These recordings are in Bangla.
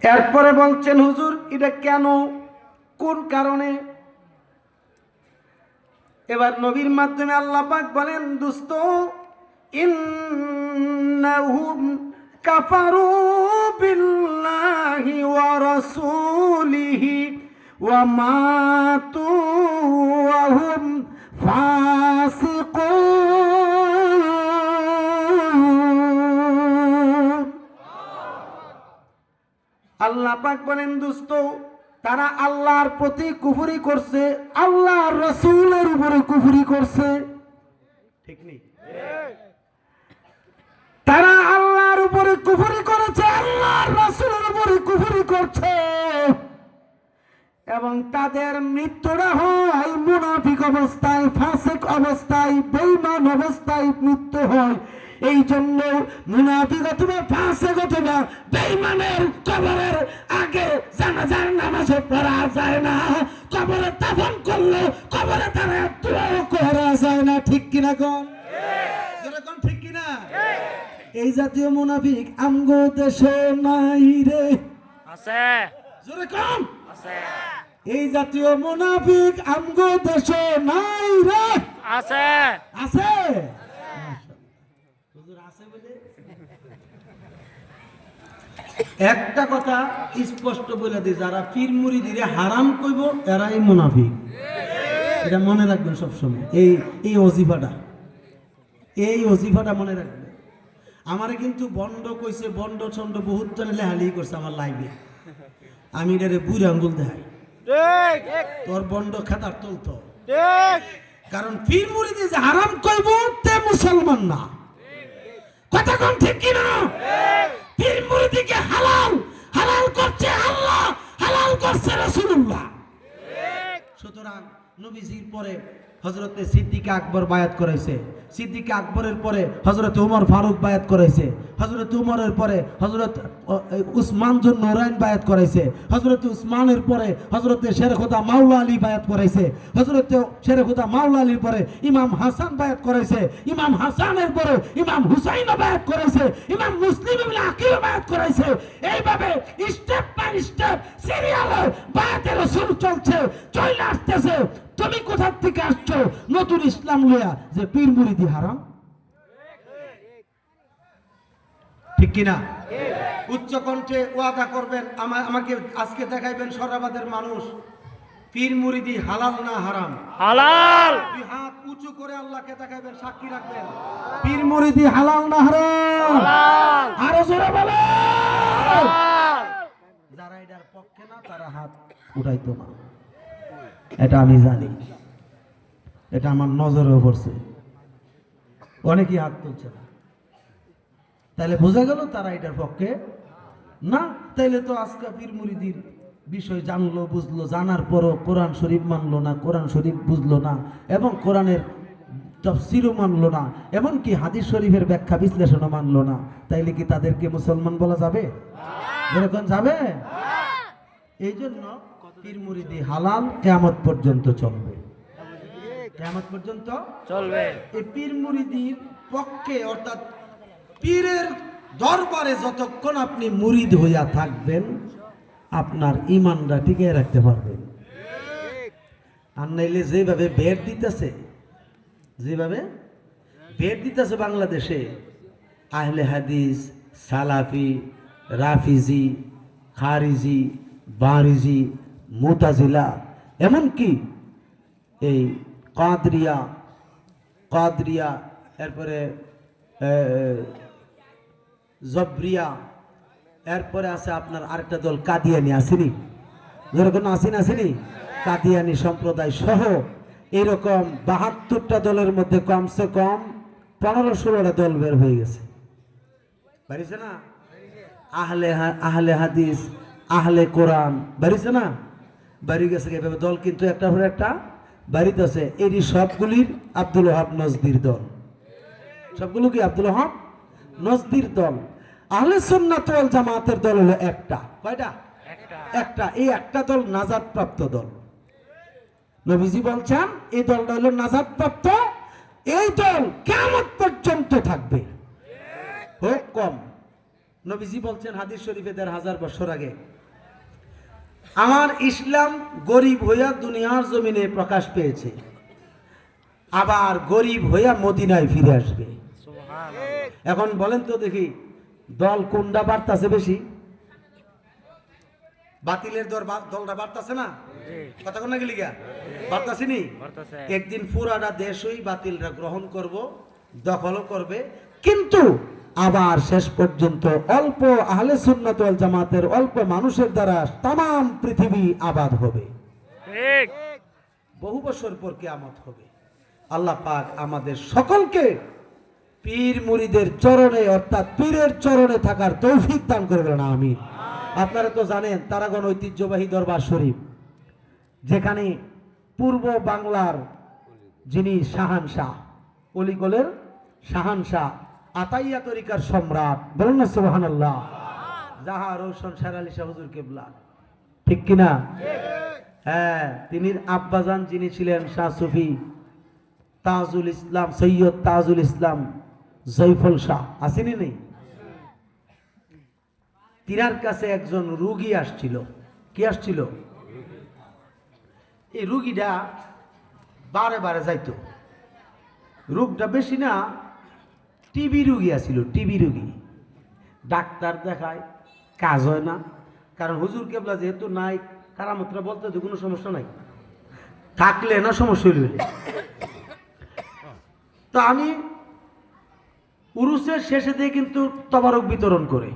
এরপরে বলছেন হুজুর এটা কেন, কোন কারণে? এবার নবীর মাধ্যমে আল্লাহ পাক বলেন, দোস্ত ইন্নাহুম কাফারু বিল্লাহি ওয়া রাসূলিহি ওয়া মাতু ওয়া হুম ফাসিকুন। আল্লাহ পাক বলেন, দোস্ত তারা আল্লাহর প্রতি কুফরি করছে, আল্লাহর রাসূলের উপরে কুফরি করছে, ঠিক নেই? তারা আল্লাহর উপরে কুফরি করেছে, আল্লাহর রাসূলের উপরে কুফরি করছে, এবং তাদের মৃত্যুটা হয় মুনাফিক অবস্থায়, ফাসিক অবস্থায়, বেঈমান অবস্থায় মৃত্যু হয়। এই জন্য মুনাফিক অথবা ফাসিক অথবা বেঈমানের কবরের আগে জানাজার নামাজ পড়া যায় না, কবরে দাফন করলে কবরে তারা দোয়া করা যায় না, ঠিক কিনা কোন? যেরকম ঠিক কিনা? এই জাতীয় মুনাফিক আমগো দেশে নাই রে, আছে জোরে কম আছে এই জাতীয় মুনাফিক আমগো দেশে নাই রে, আছে আছে? হুজুর আছে বলে একটা কথা স্পষ্ট বলে দিই, যারা পীর মুরিদিরে হারাম কইব এরাই মুনাফিক। এটা মনে রাখবেন সবসময়, এই অজিফাটা মনে রাখবেন। আমারে কিন্তু বন্ড কইছে, বন্ড ছন্ড বহুত জনে লেহালি করছে আমার লাইভে, আমি এটারে বুড়ি আঙ্গুল দেখাই, তোর বন্ড খাতার তুলতো, কারণ পীর মুরিদি যে হারাম কইব তে মুসলমান না, কথা কোন ঠিক কিনা? পীর মুরিদিকে হালাল হালাল করছে আল্লাহ, হালাল করছে রাসূলুল্লাহ। সুতরাং নবীজির পরে হযরতে সিদ্দিক আকবর বায়াত করাইছে, সিদ্দিক আকবরের পরে হযরত ওমর ফারুক বায়াত করাইছে, হযরত ওমরের পরে হযরত উসমান জুন নুরাইন বায়াত করাইছে, হযরত উসমানের পরে হযরতে শের খোদা মাওলা আলী বায়াত করাইছে, হযরতে শের খোদা মাওলা আলীর পরে ইমাম হাসান বায়াত করাইছে, ইমাম হাসানের পরে ইমাম হুসাইন বায়াত করাইছে, ইমাম মুসলিম ইবনে আকিল বায়াত করাইছে। এইভাবে স্টেপ বাই স্টেপ সিরিয়ালে বায়াতের রাসূল চলছে, চলে আসতেছে। তুমি কোথা থেকে আসছো নতুন ইসলাম লইয়া যে পীর মুরিদি হারাম, ঠিক কিনা? উচ্চ কণ্ঠে ওয়াদা করবেন, আমাকে আজকে দেখাইবেন সরাবাদের মানুষ পীর মুরিদি হালাল না হারাম? হালাল। দুই হাত উঁচু করে আল্লাহকে দেখাইবেন, সাক্ষী রাখবেন পীর মুরিদি হালাল না হারাম? হালাল। আরো জোরে বলেন। হালাল। যারা এটার পক্ষে না তারা হাত উঠাইতো না, এটা আমি জানি, এটা আমার নজরেও পড়ছে, অনেকেই হাত তুলছে না। তাহলে বোঝা গেল তারা এটার পক্ষে না। তাইলে তো আজকে পীর মুরিদির বিষয় জানলো বুঝলো, জানার পরও কোরআন শরীফ মানলো না, কোরআন শরীফ বুঝলো না, এবং কোরআনের তাফসীরও মানলো না, এমনকি হাদিস শরীফের ব্যাখ্যা বিশ্লেষণও মানলো না, তাইলে কি তাদেরকে মুসলমান বলা যাবে? এরকম যাবে? এই জন্য পীর মুরিদি হালাল কিয়ামত পর্যন্ত চলবে, কিয়ামত পর্যন্ত চলবে। এই পীর মুরিদির পক্ষে, অর্থাৎ পীরের দরবারে যতক্ষণ আপনি মুরিদ হইয়া থাকবেন আপনার ঈমানটা টিকে রাখতে পারবেন। আর নাইলে যেভাবে ভেট দিতেছে, যেভাবে ভেট দিতেছে বাংলাদেশে, আহলে হাদিস, সালাফি, রাফিজি, খারিজি, বারিজি, মুতাজিলা, এমনকি এই কাদরিয়া, এরপরে জবরিয়া, এরপরে আছে আপনার আরেকটা দল কাদিয়ানি, আসেনি? যেরকম আসেনি কাদিয়ানি সম্প্রদায় সহ এরকম 72টা দলের মধ্যে কমসে কম 15-16টা দল বের হয়ে গেছে, পারিছে না? আহলে হাদিস, আহলে কোরআন বাড়িছে না? বাড়ি গেছে এভাবে দল, কিন্তু একটা পরে একটা বাড়িতেছে। এরই সবগুলির আব্দুল ওহাব নজদির দল, সবগুলো কি আব্দুল ওহাব নজদির দল। আহলে সুন্নাত ওয়াল জামাতের দল হলো একটা, কয়টা? একটা। এই একটা দল নাজাত প্রাপ্ত দল। নবীজি বলছেন এই দলটা হলো নাজাত প্রাপ্ত, এই দল কিয়ামত পর্যন্ত থাকবে, হোক কম নবীজি বলছেন হাদিস শরীফে ১,৫০০ বছর আগে, আমার ইসলাম গরিব হইয়া দুনিয়ার জমিনে প্রকাশ পেয়েছে, আবার গরিব হইয়া মদিনায় ফিরে আসবে। এখন বলেন তো দেখি, দল কোনটা বাড়তাছে বেশি? বাতিলের দলটা বাড়তাছে না? কথা কোন গেলি গা বাড়তাছিনি? একদিন পুরাটা দেশই বাতিলরা গ্রহণ করব, দখলও করবে, কিন্তু আবার শেষ পর্যন্ত অল্প আহলে সুন্নাত ওয়াল জামাতের অল্প মানুষের দ্বারা তাম পৃথিবী আবাদ হবে। ঠিক। বহু বছর পর কিয়ামত হবে। আল্লাহ পাক আমাদের সকলকে পীর মুরিদের চরণে, অর্থাৎ পীরের চরণে থাকার তৌফিক দান করবেন, আমিন। আপনারা তো জানেন তারাগণ ঐতিহ্যবাহী দরবার শরীফ, যেখানে পূর্ব বাংলার যিনি শাহানশাহ, অলিগলের শাহানশাহ, আতাইয়া তরিকার সম্রাট, বলুন না সুবহানাল্লাহ, জাহা রৌশন শের আলী শাহ হুজুর কেবলা, ঠিক কিনা? হ্যাঁ, তিনি আব্বাজান যিনি ছিলেন শাহ সুফি তাজুল ইসলাম, সৈয়দ তাজুল ইসলাম জয়ফুল শাহ, আসেনি নেই? তিনার কাছে একজন রুগী আসছিল। কি আসছিল? এই রুগীটা বারে বারে যাইতো। রোগটা বেশি না, টিবি রুগী আসছিল, টিবি রুগী। ডাক্তার দেখায়, কাজ হয় না, কারণ হুজুর কেবলা যেহেতু নাই, কারামতরা বলতে তো কোনো সমস্যা নাই, থাকলে না সমস্যা হইল। তো আমি উরুসের শেষে দিয়ে কিন্তু তবারক বিতরণ করে,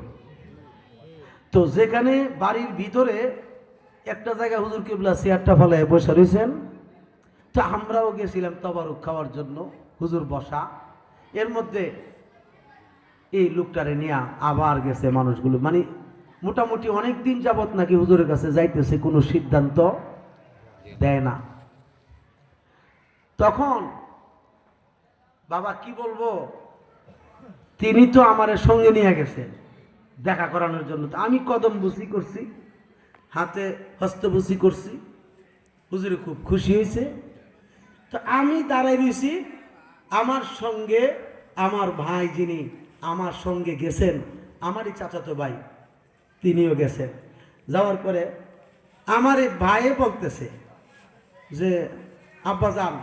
তো যেখানে বাড়ির ভিতরে একটা জায়গায় হুজুর কেবলা চেয়ারটা ফেলায় বসে রয়েছেন, তো আমরাও গেছিলাম তবারক খাওয়ার জন্য, হুজুর বসা। এর মধ্যে এই লোকটারে নিয়ে আবার গেছে মানুষগুলো, মানে মোটামুটি অনেক দিন যাবত নাকি হুজুরের কাছে যাইতেছে, কোনো সিদ্ধান্ত দেয় না। তখন বাবা কি বলবো, তিনি তো আমার সঙ্গে নিয়ে গেছেন দেখা করানোর জন্য। আমি কদম বুসি করছি, হাতে হস্তবুসি করছি, হুজুরে খুব খুশি হয়েছে। তো আমি দাঁড়াই রয়েছি, আমার সঙ্গে আমার ভাই যিনি আমার সঙ্গে গেছেন, আমারই চাচাতো ভাই, তিনিও গেছেন। যাওয়ার পরে আমার এই ভাইয়ে বলতেছে যে আব্বাজান,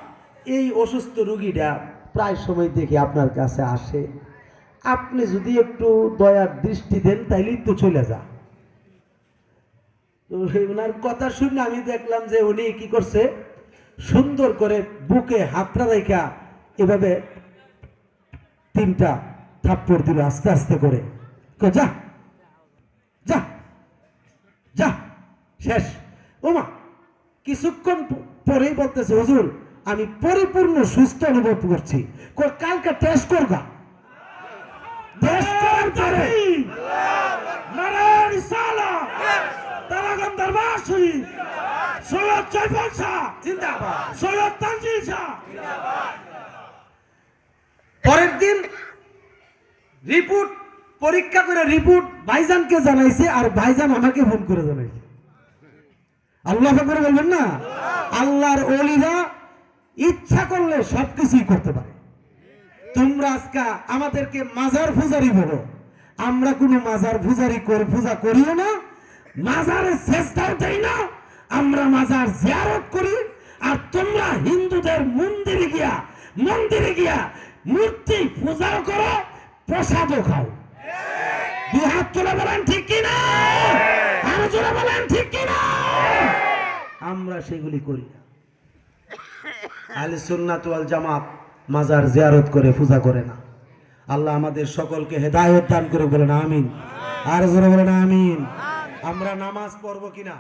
এই অসুস্থ রুগীটা প্রায় সময় দেখি আপনার কাছে আসে, আপনি যদি একটু দয়ার দৃষ্টি দেন তাইলেই তো চলে যা। তো ওনার কথা শুনে আমি দেখলাম যে উনি কি করছে, সুন্দর করে বুকে হাতটা রেখা এভাবে 3টা থাপ্পড় দিল আস্তে আস্তে করে, যা যা যা, শেষ। ওমা কিছুক্ষণ পরেই বলতেছে, হুজুর আমি পরিপূর্ণ সুস্থ অনুভব করছি, কালকে টেস্ট করবা। পরের দিন রিপোর্ট পরীক্ষা করে রিপোর্ট ভাইজানকে জানাইছে, আর ভাইজান আমাকে ফোন করে জানাইছে। আল্লাহ করে বলবেন না, আল্লাহর ওলিরা ইচ্ছা করলে সবকিছুই করতে পারে। তোমরা আজকে আমাদেরকে মাজার পূজারি বলো, আমরা কোনো মাজার পূজা করিও না, মাজারে চেষ্টাও দেই না, আমরা মাজার জিয়ারত করি। আর তোমরা হিন্দুদের মন্দিরে গিয়া মূর্তি পূজাও করো, প্রসাদও খাও। দুই হাত তুলে বলেন ঠিক কিনা, আরো জোরে বলেন ঠিক কিনা। আমরা সেগুলি করি না। আহলে সুন্নাত ওয়াল জামাত মাজার জিয়ারত করে পূজা করে না। আল্লাহ আমাদের সকলকে হেদায়েত দান করে, বলেন আমিন। আর জোরে বলেন আমিন। আমরা নামাজ পড়বো কিনা?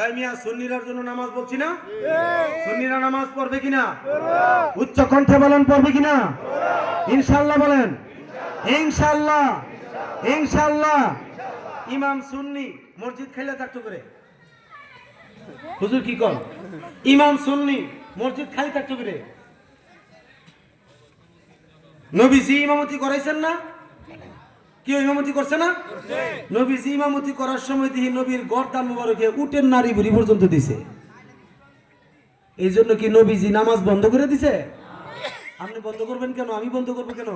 এই মিয়া, সুন্নিরার জন্য নামাজ বলছি না? সুন্নিরা নামাজ পড়বে কিনা? উচ্চ কণ্ঠে বলেন পড়বে কিনা? ইনশাআল্লাহ বলেন ইনশাআল্লাহ। ইনশাআল্লাহ। ইমাম সুন্নি মসজিদ খাইলে থাকতো করে, হুজুর কি কর? ইমাম সুন্নি মসজিদ খালি থাকতো করে। নবীজি ইমামতি করাইছেন না? কি ইমামতি করছে না? নবীজি ইমামতি করার সময় দেখি নবীর গর্দান মুবারকে উটের নারী বুড়ি পর্যন্ত দিছে। এই জন্য কি নবীজি নামাজ বন্ধ করে দিছে? আপনি বন্ধ করবেন কেন? আমি বন্ধ করবো কেন?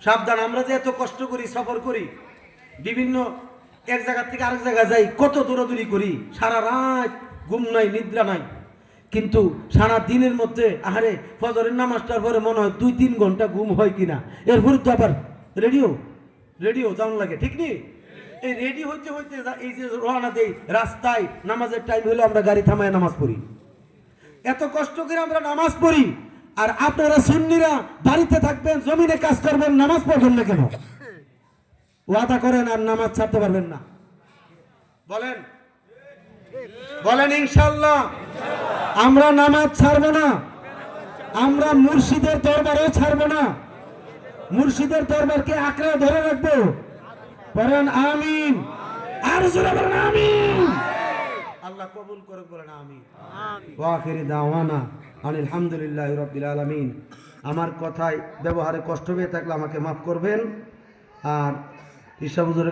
সাবধান, আমরা যে এত কষ্ট করি, সফর করি, বিভিন্ন এক জায়গা থেকে আরেক জায়গায় যাই, কত দৌড়াদৌড়ি করি, সারা রাত ঘুম নাই, নিদ্রা নাই, কিন্তু সারা দিনের মধ্যে আহারে ফজরের নামাজটার পরে মনে হয় 2-3 ঘন্টা ঘুম হয় কিনা, এরপরে তো আবার রেডিও যাওয়ার লাগে, ঠিক নেই? এই রেডি হইতে হইতে এই যে রওনা দেই রাস্তায়, নামাজের টাইম হলে আমরা গাড়ি থামায় নামাজ পড়ি। এত কষ্ট করে আমরা নামাজ পড়ি, আর আপনারা সুন্নিরা বাড়িতে থাকবেন, জমিনে কাজ করবেন, নামাজ পড়বেন না কেন? ওয়াদা করেন আর নামাজ ছাড়তে পারবেন না, বলেন বলেন ইনশাআল্লাহ আমরা নামাজ ছাড়বো না, আমরা মুর্শিদের দরবারও ছাড়বো না, মুর্শিদের দরবারকে আঁকড়ে ধরে রাখবো। বলেন আমিন, আর জোরে বলেন আমিন। আল্লাহ কবুল করুক, বলেন আমিন। ওয়া আখিরি দাওয়ানা আনিল হামদুলিল্লাহি রাব্বিল আলামিন। আমার কথায় ব্যবহারে কষ্ট পেয়ে থাকলে আমাকে মাফ করবেন। আর ঈশা হুজুরের